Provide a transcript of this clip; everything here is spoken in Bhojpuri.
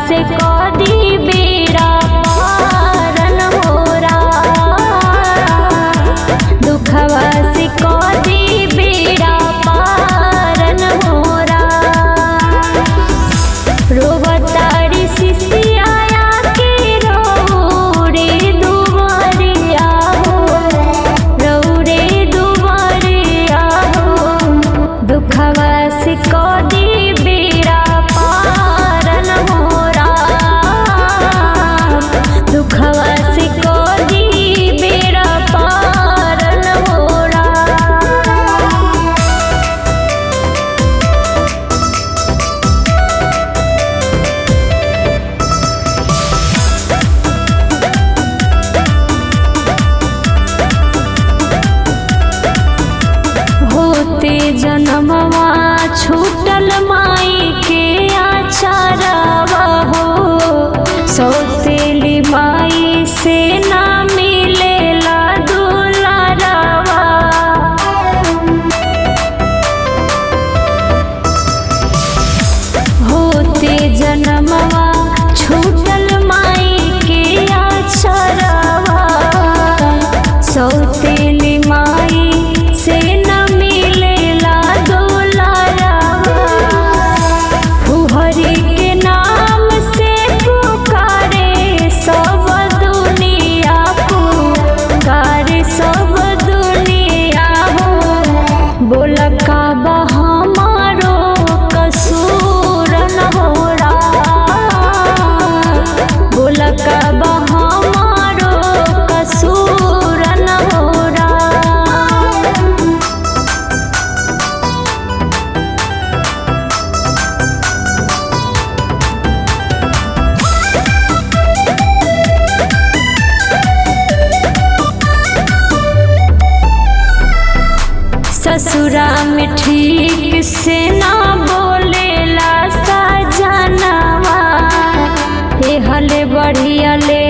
से कदी बेड़ा पारन होरा, दुखवा से कदी बेड़ा पारन होरा। रोवतारी सिसिया के रौरे दुआरिया हो, रौरे दुआरिया हो, दुखवा से कदी बेड़ा पारन होरा, दुखवा से कदी बेड़ा पारन होरा। होते जनमवा छूटल माई के आचारवा हो, सौतेली माई से ना मिलेला दुलारवा। होते जनमवा छूटल माई के आचारवा, सौतेली माई से न मिलेला दुलारवा। फुहरी के नाम से पुकारे सब दुनिया, पुकारे सब दुनिया हो, बोल का बा हमारो कसूर न होरा, बोल का बा हमारो कसूर न होरा। ससुरा में ठीक से ना बोलेला सजनवा, हे हले बढ़िया ले